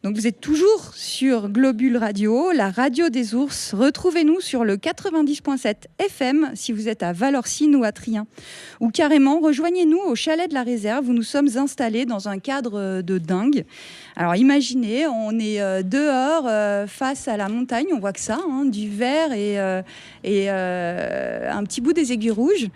Donc vous êtes toujours sur Globule Radio, la radio des ours. Retrouvez-nous sur le 90.7 FM si vous êtes à Valorcine ou à Trien. Ou carrément, rejoignez-nous au chalet de la réserve où nous sommes installés dans un cadre de dingue. Alors imaginez, on est dehors face à la montagne, on voit que ça, du vert et un petit bout des aiguilles rouges.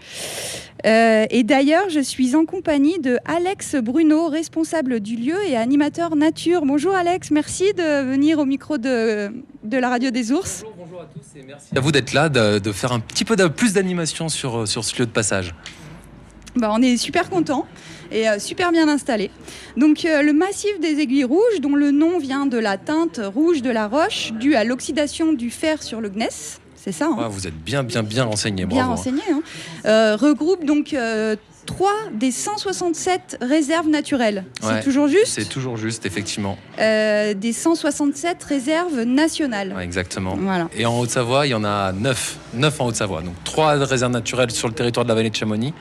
Et d'ailleurs, je suis en compagnie de Alex Bruno, responsable du lieu et animateur nature. Bonjour Alex, merci de venir au micro de la radio des ours. Bonjour à tous et merci à vous d'être là, de faire un petit peu plus d'animation sur ce lieu de passage. On est super contents et super bien installés. Donc le massif des aiguilles rouges, dont le nom vient de la teinte rouge de la roche due à l'oxydation du fer sur le gneiss, c'est ça. Vous êtes bien renseigné. Bien renseigné. Regroupe donc 3 des 167 réserves naturelles. C'est toujours juste ? C'est toujours juste, effectivement. Des 167 réserves nationales. Ouais, exactement. Voilà. Et en Haute-Savoie, il y en a 9 en Haute-Savoie. Donc 3 réserves naturelles sur le territoire de la vallée de Chamonix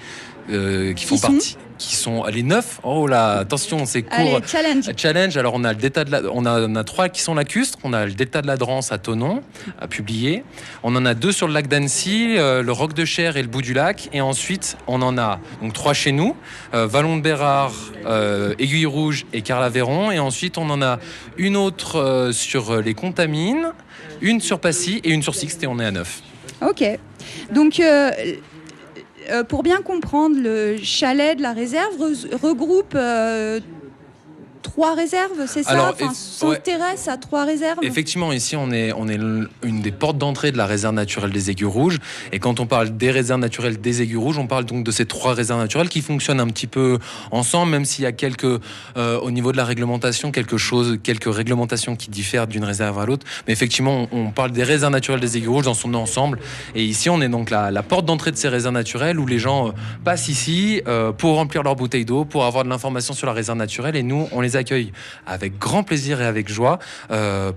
qui font partie. Qui sont les 9. Oh là, attention, c'est court. Allez, challenge. Alors on a le delta on a 3 qui sont lacustres. On a le delta de la Drance à Thonon, à publier. On en a 2 sur le lac d'Annecy, le Roc de Cher et le Bout du Lac. Et ensuite, on en a donc 3 chez nous, Vallon de Bérard, Aiguille Rouge et Carlaveron. Et ensuite, on en a une autre sur les Contamines, une sur Passy et une sur Sixte. Et on est à 9. Ok. Donc pour bien comprendre, le chalet de la réserve regroupe 3 réserves, c'est ça? Alors, s'intéresse à 3 réserves. Effectivement, ici, on est une des portes d'entrée de la réserve naturelle des Aiguilles Rouges. Et quand on parle des réserves naturelles des Aiguilles Rouges, on parle donc de ces 3 réserves naturelles qui fonctionnent un petit peu ensemble, même s'il y a au niveau de la réglementation, quelques réglementations qui diffèrent d'une réserve à l'autre. Mais effectivement, on parle des réserves naturelles des Aiguilles Rouges dans son ensemble. Et ici, on est donc la porte d'entrée de ces réserves naturelles où les gens passent ici pour remplir leur bouteille d'eau, pour avoir de l'information sur la réserve naturelle. Et nous, on les accueille avec grand plaisir et avec joie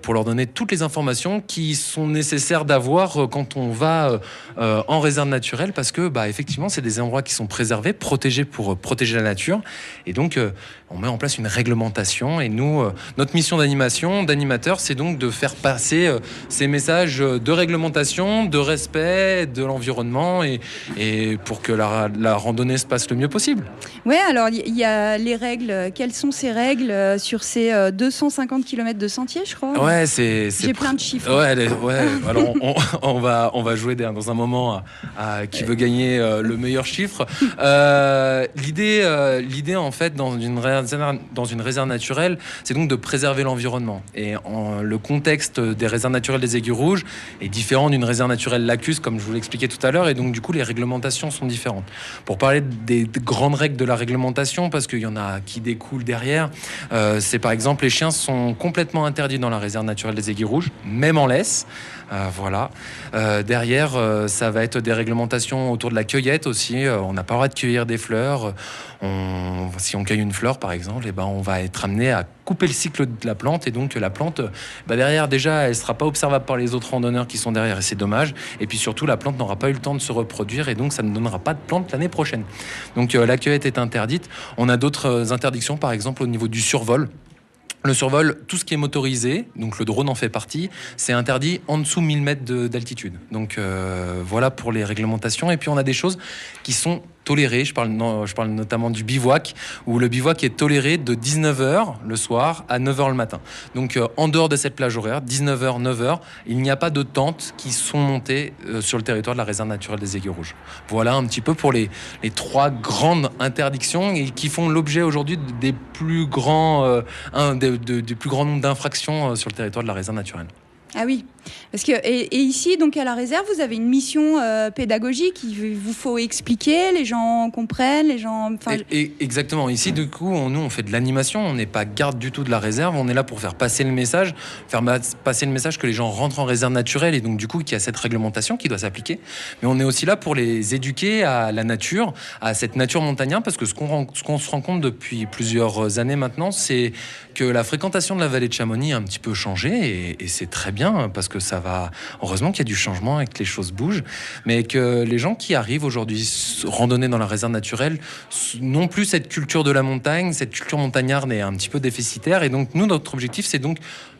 pour leur donner toutes les informations qui sont nécessaires d'avoir quand on va en réserve naturelle, parce que effectivement c'est des endroits qui sont préservés, protégés pour protéger la nature, et donc on met en place une réglementation. Et nous, notre mission d'animateur, c'est donc de faire passer ces messages de réglementation, de respect de l'environnement, et pour que la randonnée se passe le mieux possible. Ouais, alors il y a les règles. Quelles sont ces règles sur ces 250 km de sentiers, je crois? Ouais, j'ai plein de chiffres. Ouais. Alors on va jouer dans un moment à qui veut gagner le meilleur chiffre. L'idée en fait dans une réserve naturelle, c'est donc de préserver l'environnement. Et le contexte des réserves naturelles des Aiguilles Rouges est différent d'une réserve naturelle lacustre, comme je vous l'expliquais tout à l'heure, et donc du coup les réglementations sont différentes. Pour parler des grandes règles de la réglementation, parce qu'il y en a qui découlent derrière, c'est par exemple les chiens sont complètement interdits dans la réserve naturelle des Aiguilles Rouges, même en laisse. Voilà. Derrière, ça va être des réglementations autour de la cueillette aussi. On n'a pas le droit de cueillir des fleurs. Si on cueille une fleur, par exemple, on va être amené à couper le cycle de la plante. Et donc, la plante, derrière, déjà, elle ne sera pas observable par les autres randonneurs qui sont derrière. Et c'est dommage. Et puis surtout, la plante n'aura pas eu le temps de se reproduire. Et donc, ça ne donnera pas de plante l'année prochaine. Donc, la cueillette est interdite. On a d'autres interdictions, par exemple, au niveau du survol. Le survol, tout ce qui est motorisé, donc le drone en fait partie, c'est interdit en dessous 1000 mètres d'altitude. Donc voilà pour les réglementations. Et puis on a des choses qui sont tolérées. Je parle notamment du bivouac, où le bivouac est toléré de 19h le soir à 9h le matin. Donc en dehors de cette plage horaire, 19h, 9h, il n'y a pas de tentes qui sont montées sur le territoire de la réserve naturelle des Aiguilles Rouges. Voilà un petit peu pour les 3 grandes interdictions et qui font l'objet aujourd'hui des plus grands du plus grand nombre d'infractions sur le territoire de la réserve naturelle. Ah oui, parce que et ici, donc à la réserve, vous avez une mission pédagogique. Il vous faut expliquer, les gens comprennent, les gens. Exactement. Ici, du coup, nous on fait de l'animation. On n'est pas garde du tout de la réserve. On est là pour faire passer le message, que les gens rentrent en réserve naturelle, et donc du coup qu'il y a cette réglementation qui doit s'appliquer. Mais on est aussi là pour les éduquer à la nature, à cette nature montagnarde, parce que ce qu'on se rend compte depuis plusieurs années maintenant, c'est que la fréquentation de la vallée de Chamonix a un petit peu changé, et c'est très bien. bien, parce que ça va... Heureusement qu'il y a du changement et que les choses bougent, mais que les gens qui arrivent aujourd'hui randonner dans la réserve naturelle n'ont plus cette culture de la montagne, cette culture montagnarde est un petit peu déficitaire, et donc nous, notre objectif, c'est donc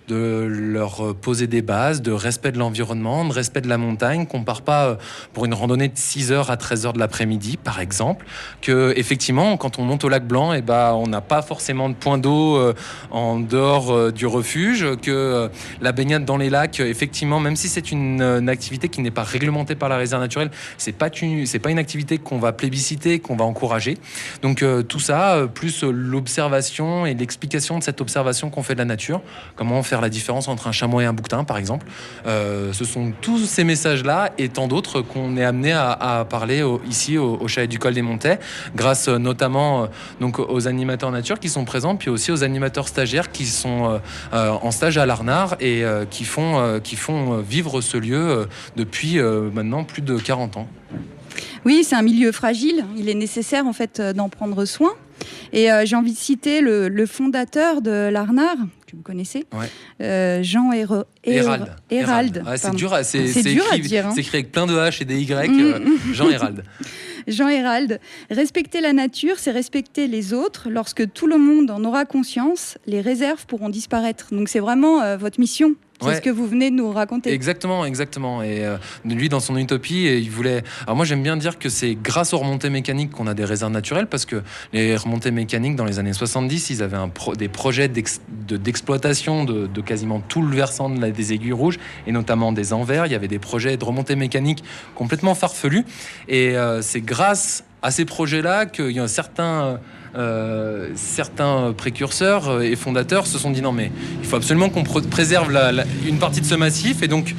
de leur poser des bases de respect de l'environnement, de respect de la montagne, qu'on part pas pour une randonnée de 6h à 13h de l'après-midi, par exemple, que effectivement, quand on monte au lac Blanc, on n'a pas forcément de point d'eau en dehors du refuge, que la baignade dans les lacs, effectivement, même si c'est une activité qui n'est pas réglementée par la réserve naturelle, c'est pas une activité qu'on va plébisciter, qu'on va encourager. Donc tout ça, plus l'observation et l'explication de cette observation qu'on fait de la nature, comment faire la différence entre un chamois et un bouquetin, par exemple. Ce sont tous ces messages-là et tant d'autres qu'on est amené à parler ici au Chalet du Col des Montets, grâce notamment donc aux animateurs nature qui sont présents, puis aussi aux animateurs stagiaires qui sont en stage à l'Arnard et qui font vivre ce lieu depuis maintenant plus de 40 ans. Oui, c'est un milieu fragile. Il est nécessaire en fait d'en prendre soin. Et j'ai envie de citer le fondateur de l'Arnard, que vous connaissez, Jean Hérald. Ouais, c'est dur à dire. C'est écrit avec plein de H et des Y. Jean Hérald. Jean Hérald. Respecter la nature, c'est respecter les autres. Lorsque tout le monde en aura conscience, les réserves pourront disparaître. Donc c'est vraiment votre mission. C'est ce que vous venez de nous raconter. Exactement. Et lui, dans son utopie, il voulait... Alors moi, j'aime bien dire que c'est grâce aux remontées mécaniques qu'on a des réserves naturelles, parce que les remontées mécaniques, dans les années 70, ils avaient des projets d'exploitation de quasiment tout le versant des Aiguilles Rouges, et notamment des Anvers. Il y avait des projets de remontées mécaniques complètement farfelus. Et c'est grâce à ces projets-là qu'il y a certains précurseurs et fondateurs se sont dit non mais il faut absolument qu'on préserve une partie de ce massif, et donc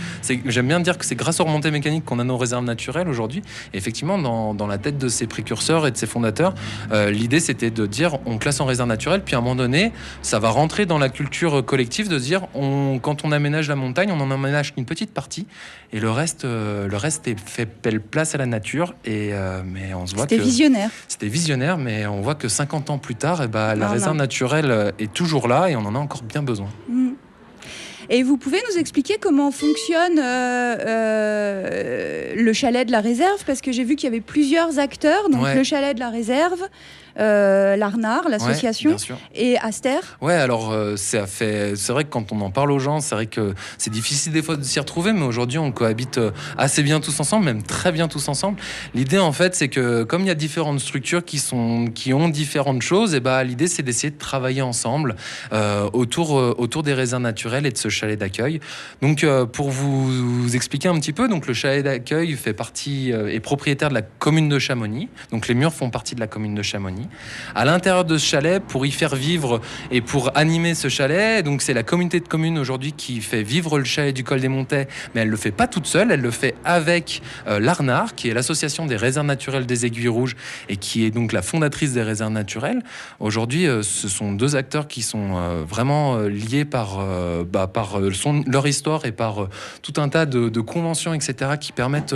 j'aime bien dire que c'est grâce aux remontées mécaniques qu'on a nos réserves naturelles aujourd'hui. Et effectivement dans la tête de ces précurseurs et de ces fondateurs, l'idée c'était de dire on classe en réserve naturelle, puis à un moment donné ça va rentrer dans la culture collective de se dire quand on aménage la montagne, on en aménage qu'une petite partie et le reste est fait belle place à la nature. Et mais on se voit c'était visionnaire, mais on voit que 50 ans plus tard, la réserve naturelle est toujours là et on en a encore bien besoin. Et vous pouvez nous expliquer comment fonctionne le chalet de la réserve, parce que j'ai vu qu'il y avait plusieurs acteurs, donc le chalet de la réserve, l'Arnard, l'association, et Aster. Ouais, alors c'est vrai que quand on en parle aux gens, c'est vrai que c'est difficile des fois de s'y retrouver, mais aujourd'hui on cohabite assez bien tous ensemble, même très bien tous ensemble. L'idée en fait, c'est que comme il y a différentes structures qui ont différentes choses, l'idée c'est d'essayer de travailler ensemble autour des réserves naturelles et de ce chalet d'accueil. Donc pour vous expliquer un petit peu, donc le chalet d'accueil fait partie est propriétaire de la commune de Chamonix. Donc les murs font partie de la commune de Chamonix. À l'intérieur de ce chalet, pour y faire vivre et pour animer ce chalet, donc c'est la communauté de communes aujourd'hui qui fait vivre le chalet du Col des Montets, mais elle le fait pas toute seule, elle le fait avec l'Arnard, qui est l'association des réserves naturelles des Aiguilles Rouges et qui est donc la fondatrice des réserves naturelles. Aujourd'hui, ce sont deux acteurs qui sont vraiment liés par leur histoire et par tout un tas de conventions, etc., qui permettent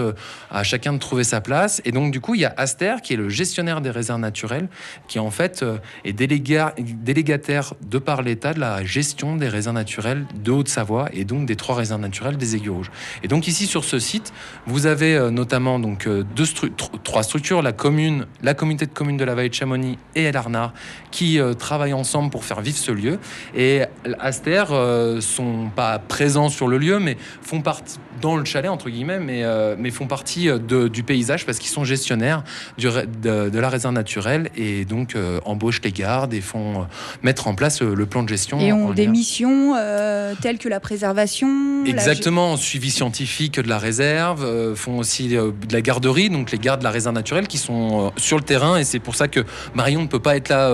à chacun de trouver sa place. Et donc, du coup, il y a Aster, qui est le gestionnaire des réserves naturelles, qui en fait est délégataire de par l'État de la gestion des réserves naturelles de Haute-Savoie et donc des 3 réserves naturelles des Aiguilles Rouges. Et donc ici sur ce site, vous avez notamment donc 3 structures, la communauté de communes de la vallée de Chamonix et l'Arnard, qui travaillent ensemble pour faire vivre ce lieu. Et Aster sont pas présents sur le lieu, mais font partie dans le chalet entre guillemets, mais font partie du paysage parce qu'ils sont gestionnaires de la réserve naturelle et donc embauchent les gardes et font mettre en place le plan de gestion. Et ont des missions telles que la préservation. Exactement, suivi scientifique de la réserve, font aussi de la garderie, donc les gardes de la réserve naturelle qui sont sur le terrain, et c'est pour ça que Marion ne peut pas être là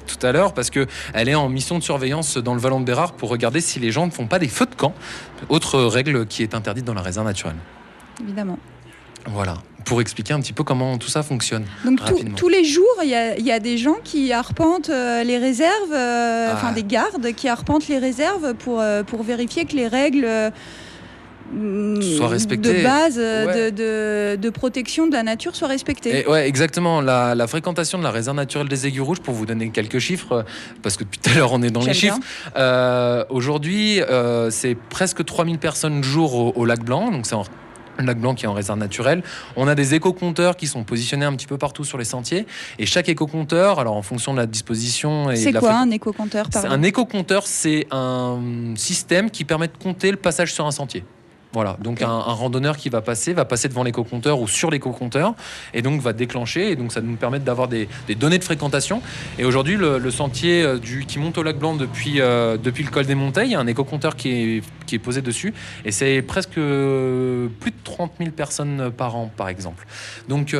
tout à l'heure parce qu'elle est en mission de surveillance dans le Vallon de Bérard pour regarder si les gens ne font pas des feux de camp, autre règle qui est interdite dans la réserve naturelle. Évidemment. Voilà, pour expliquer un petit peu comment tout ça fonctionne. Donc tous les jours, il y a des gens qui arpentent les réserves, des gardes qui arpentent les réserves pour vérifier que les règles soit respectée. De base, de protection de la nature soit respectée. Ouais, exactement. La fréquentation de la réserve naturelle des Aiguilles Rouges, pour vous donner quelques chiffres, parce que depuis tout à l'heure on est dans les chiffres. Aujourd'hui, c'est presque 3000 personnes jour au lac Blanc, donc c'est un lac Blanc qui est en réserve naturelle. On a des éco-compteurs qui sont positionnés un petit peu partout sur les sentiers. Et chaque éco-compteur, alors en fonction de la disposition... C'est quoi un éco-compteur? Un éco-compteur, c'est un système qui permet de compter le passage sur un sentier. Voilà, donc un randonneur qui va passer devant l'éco-compteur ou sur l'éco-compteur et donc va déclencher, et donc ça nous permet d'avoir des données de fréquentation. Et aujourd'hui, le sentier qui monte au lac Blanc depuis le col des Montées, il y a un éco-compteur qui est posé dessus, et c'est presque plus de 30 000 personnes par an, par exemple. Donc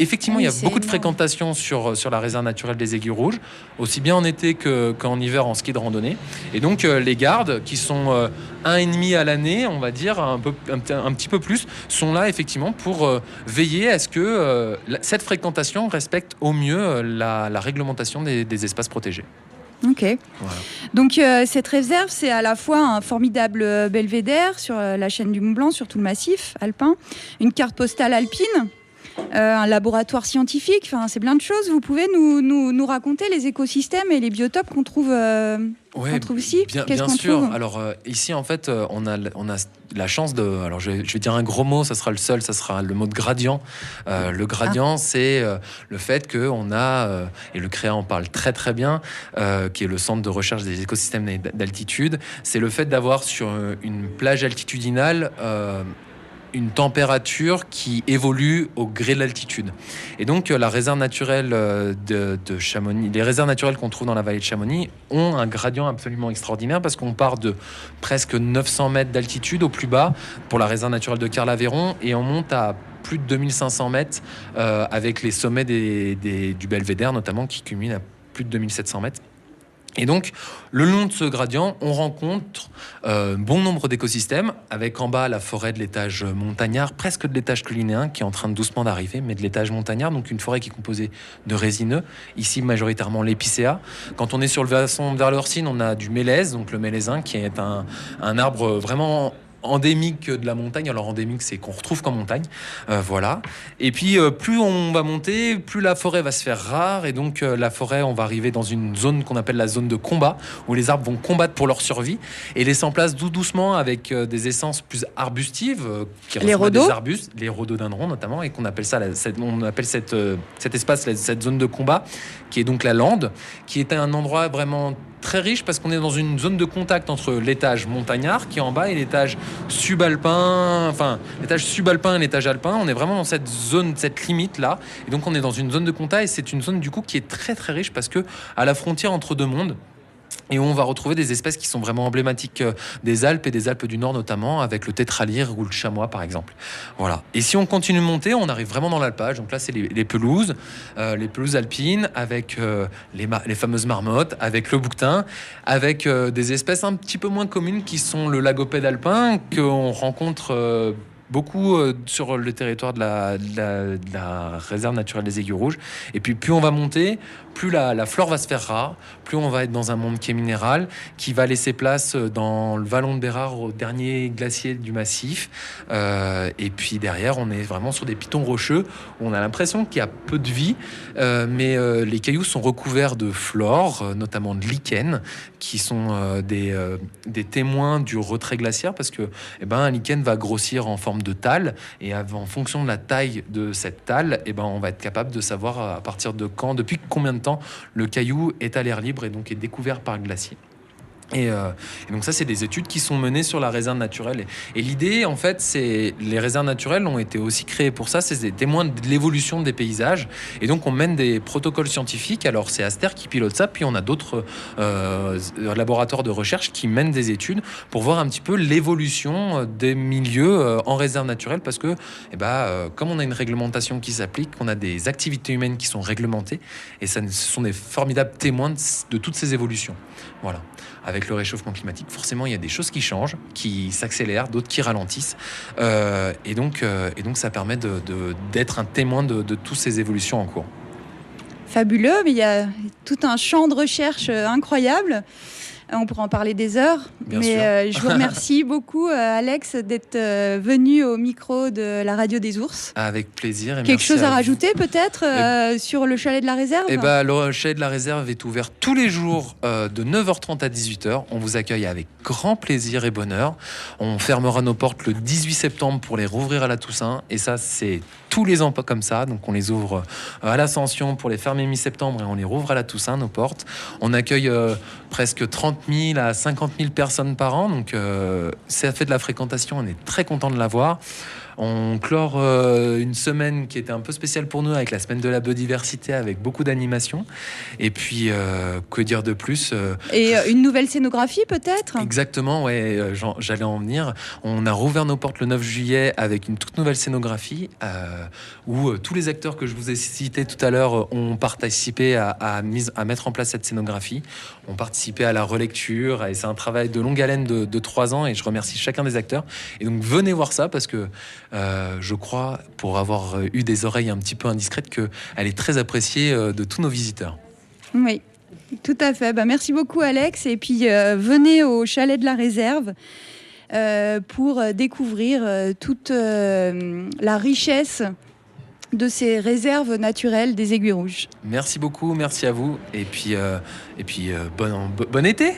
effectivement, il y a beaucoup de fréquentation sur la réserve naturelle des Aiguilles Rouges, aussi bien en été qu'en hiver en ski de randonnée. Et donc, les gardes, qui sont 1,5 à l'année, on va dire, un petit peu plus, sont là effectivement pour veiller à ce que cette fréquentation respecte au mieux la réglementation des espaces protégés. Ok. Voilà. Donc cette réserve, c'est à la fois un formidable belvédère sur la chaîne du Mont Blanc, sur tout le massif alpin, une carte postale alpine, un laboratoire scientifique, enfin c'est plein de choses. Vous pouvez nous raconter les écosystèmes et les biotopes qu'on trouve ici? Bien sûr. Alors ici en fait on a la chance de... Alors je vais dire un gros mot, ça sera le mot de gradient. Le gradient, c'est le fait qu'on a, et le CREA en parle très très bien, qui est le centre de recherche des écosystèmes d'altitude, c'est le fait d'avoir sur une plage altitudinale une température qui évolue au gré de l'altitude. Et donc la réserve naturelle de Chamonix, les réserves naturelles qu'on trouve dans la vallée de Chamonix ont un gradient absolument extraordinaire, parce qu'on part de presque 900 mètres d'altitude au plus bas pour la réserve naturelle de Carl-Aveyron, et on monte à plus de 2500 mètres avec les sommets du Belvédère notamment, qui culminent à plus de 2700 mètres. Et donc, le long de ce gradient, on rencontre bon nombre d'écosystèmes, avec en bas la forêt de l'étage montagnard, presque de l'étage cluninéen, qui est en train doucement d'arriver, mais de l'étage montagnard, donc une forêt qui est composée de résineux, ici majoritairement l'épicéa. Quand on est sur le versant vers l'Orsine, on a du mélèze, donc le mélézin, qui est un arbre vraiment endémique de la montagne. Alors endémique, c'est qu'on retrouve qu'en montagne, voilà. Et puis plus on va monter, plus la forêt va se faire rare, et donc la forêt, on va arriver dans une zone qu'on appelle la zone de combat, où les arbres vont combattre pour leur survie et laisser en place doucement avec des essences plus arbustives, qui ressemblent à des arbustes, les rhododendrons notamment, et qu'on appelle ça, on appelle cet espace, cette zone de combat, qui est donc la lande, qui est un endroit vraiment très riche, parce qu'on est dans une zone de contact entre l'étage montagnard qui est en bas et l'étage subalpin, et l'étage alpin. On est vraiment dans cette zone, cette limite là, et donc on est dans une zone de contact, et c'est une zone du coup qui est très très riche, parce que à la frontière entre deux mondes, et où on va retrouver des espèces qui sont vraiment emblématiques des Alpes, et des Alpes du Nord notamment, avec le tétralyre ou le chamois par exemple. Voilà. Et si on continue de monter, on arrive vraiment dans l'alpage. Donc là, c'est les pelouses alpines, avec les fameuses marmottes, avec le bouquetin, avec des espèces un petit peu moins communes qui sont le lagopède alpin, qu'on rencontre beaucoup sur le territoire de la réserve naturelle des Aiguilles Rouges. Et puis plus on va monter, plus la flore va se faire rare, plus on va être dans un monde qui est minéral, qui va laisser place dans le vallon de Bérard au dernier glacier du massif. Et puis derrière, on est vraiment sur des pitons rocheux où on a l'impression qu'il y a peu de vie, mais les cailloux sont recouverts de flore, notamment de lichens, qui sont des témoins du retrait glaciaire, parce que un lichen va grossir en forme de tale, et en fonction de la taille de cette tale, on va être capable de savoir à partir de quand, depuis combien de temps le caillou est à l'air libre et donc est découvert par le glacier. Et donc ça, c'est des études qui sont menées sur la réserve naturelle. Et l'idée, en fait, c'est les réserves naturelles ont été aussi créées pour ça. C'est des témoins de l'évolution des paysages. Et donc, on mène des protocoles scientifiques. Alors, c'est Aster qui pilote ça. Puis, on a d'autres laboratoires de recherche qui mènent des études pour voir un petit peu l'évolution des milieux en réserve naturelle. Parce que, comme on a une réglementation qui s'applique, on a des activités humaines qui sont réglementées. Et ce sont des formidables témoins de toutes ces évolutions. Voilà. Avec le réchauffement climatique, forcément, il y a des choses qui changent, qui s'accélèrent, d'autres qui ralentissent. Et donc, ça permet d'être un témoin de toutes ces évolutions en cours. Fabuleux, mais il y a tout un champ de recherche incroyable. On pourra en parler des heures. Bien sûr. Je vous remercie beaucoup, Alex, d'être venu au micro de la radio des ours. Avec plaisir. Et Quelque merci chose à vous. rajouter peut-être sur le chalet de la réserve? Le chalet de la réserve est ouvert tous les jours de 9h30 à 18h. On vous accueille avec grand plaisir et bonheur. On fermera nos portes le 18 septembre pour les rouvrir à la Toussaint. Et ça, c'est tous les ans pas comme ça. Donc on les ouvre à l'Ascension pour les fermer mi-septembre et on les rouvre à la Toussaint, nos portes. On accueille presque 30 000 à 50 000 personnes par an. Donc ça fait de la fréquentation. On est très content de l'avoir. On clore une semaine qui était un peu spéciale pour nous avec la semaine de la biodiversité avec beaucoup d'animations. Et puis, que dire de plus Et une nouvelle scénographie peut-être? Exactement, ouais, j'allais en venir. On a rouvert nos portes le 9 juillet avec une toute nouvelle scénographie où tous les acteurs que je vous ai cités tout à l'heure ont participé à mettre en place cette scénographie, ont participé à la relecture. Et c'est un travail de longue haleine de 3 ans et je remercie chacun des acteurs. Et donc venez voir ça parce que je crois, pour avoir eu des oreilles un petit peu indiscrètes, qu'elle est très appréciée de tous nos visiteurs. Oui, tout à fait. Merci beaucoup, Alex. Et puis, venez au chalet de la réserve pour découvrir toute la richesse de ces réserves naturelles des Aiguilles Rouges. Merci beaucoup, merci à vous. Et puis bon été.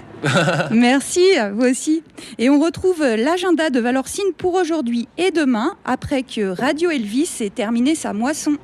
Merci, vous aussi. Et on retrouve l'agenda de Valorcine pour aujourd'hui et demain, après que Radio Elvis ait terminé sa moisson.